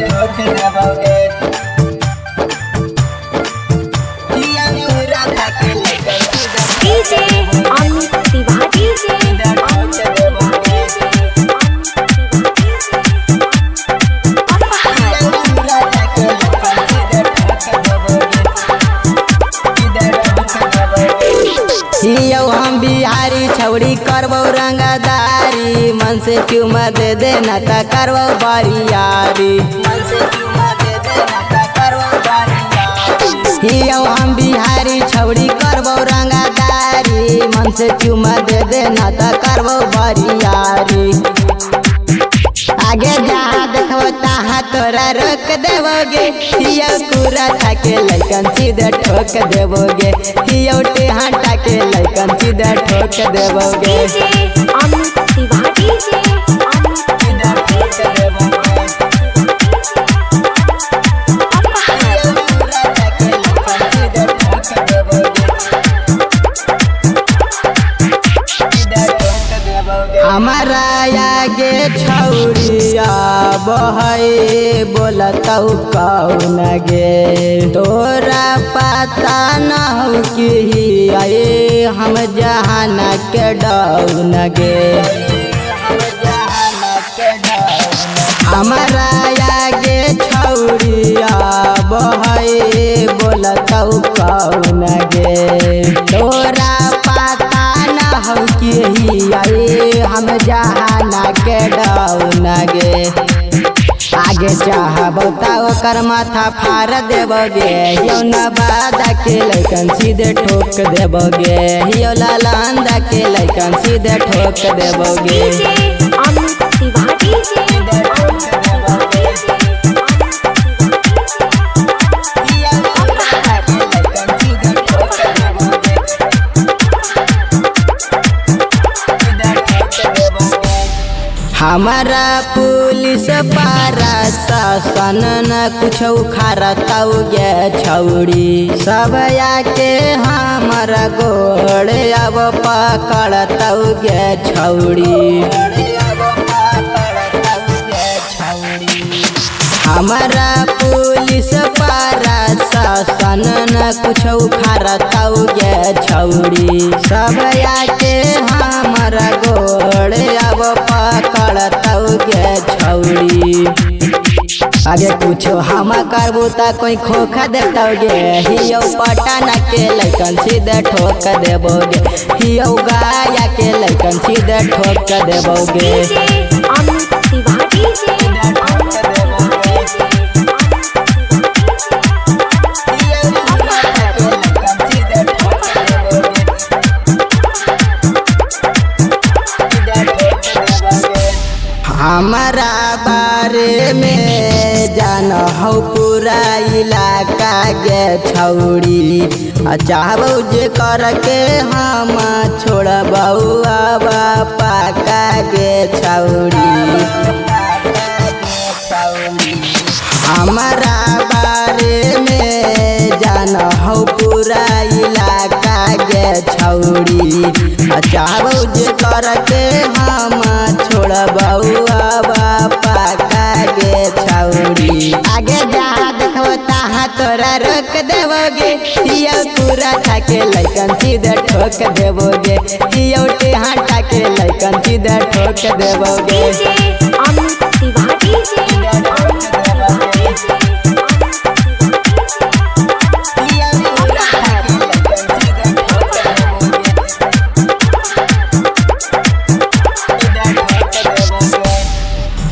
ठोक देबोगे हिया पूरा खाके लइकन सीधा डीजे अमित तिवारी डीजे ठोक देबोगे पूरा खाके लइकन सीधा ठोक देबोगे हियो हम बिहारी छौड़ी करबो रंगदारी मन से चुमा दे देना ता करबो बारियारी मन से चुमा दे देना ता करबो बारियारी हियो हम बिहारी छौड़ी करबो रंगदारी मन से चुमा दे देना ता करबो बारियारी आगे जहाँ देखबो तहाँ तोरा रोक देबोगे हियो पूरा खाके लइकन सीधे ठोक देबोगे हियो टेहाटा के लइकन सीधे ठोक देबोगे डीजे अमित तिवारी डीजे अमित सीधे ठोक देबोगे हियो पूरा खाके लइकन सीधे ठोक देबोगे सीधे ठोक देबोगे हमारा आगे छौड़िया बहई बोलतौ कौन गे तोरा पता न हो कि आए हम जहान के डौन गे हमारा आगे छौड़िया बहई बोलतौ कौन गे तोरा पता न हो कि आए हम जहान के डौन गे आगे चाहबो ता ओकर माथा फाड़ देबोगे हियो नवादा के लइकन सीधे ठोक देबोगे हियो लालंदा के लइकन सीधे ठोक देबोगे डीजे अमित तिवारी डीजे अमित तिवारी हमारा पुलिस पारा शासन न कुछ उखाड़ताऊ गे छौड़ी सब आके हमारा गोड़े अब पकड़ताऊ गे छौड़ी हमारा पुलिस पारा शासन न कुछ उखाड़ताऊ गे छौड़ी सब आके हमारा गोड़े अब पकड़ताऊ गे छौड़ी आगे कुछ हम करबू ता कोई खोखा देतोगे हियो पटना के लइकन सीधे ठोक देबोगे हियो गाया के लइकन सीधे ठोक देबोगे डीजे अमित तिवारी डीजे अमित हमारा बारे में जान हो पूरा इलाका गे छौड़ी चाहबो जे करके हम छोड़बौ अब पाका गे छौड़ी हमारा बारे में जान हो पूरा इलाका गे छौड़ी चाहबो जे करके हम छोड़बौ अब पाका गे छौड़ी आगे जहाँ देखबो तहाँ तोरा रोक देबोगे हियो पूरा खाके लइकन सीधे ठोक देबोगे हियो टेहाटा के लइकन सीधे ठोक देबोगे डीजे अमित तिवारी डीजे अमित तिवारी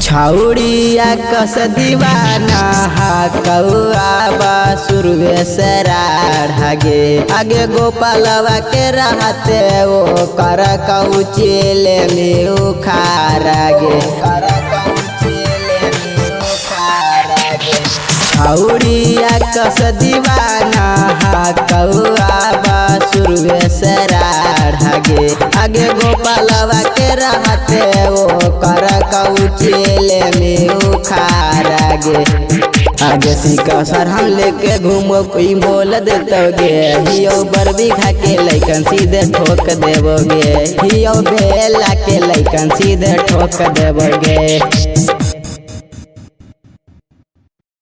छौड़िया कस दीवाना हा कौआ सुरवे से राढ़ागे आगे गोपालवा के रहते वो कर कौचेले में उखारागे छौड़िया कस दीवाना हा कौआ सुरवे से राढ़ागे आगे गोपालवा के रहते वो कर कौचेले में उखारागे आगे सिका सर हम लेके घूमो कोई बोल देतोगे हियो बरबी खा के लइकन सीधे ठोक देबोगे हियो बेला के लइकन सीधे ठोक देबोगे।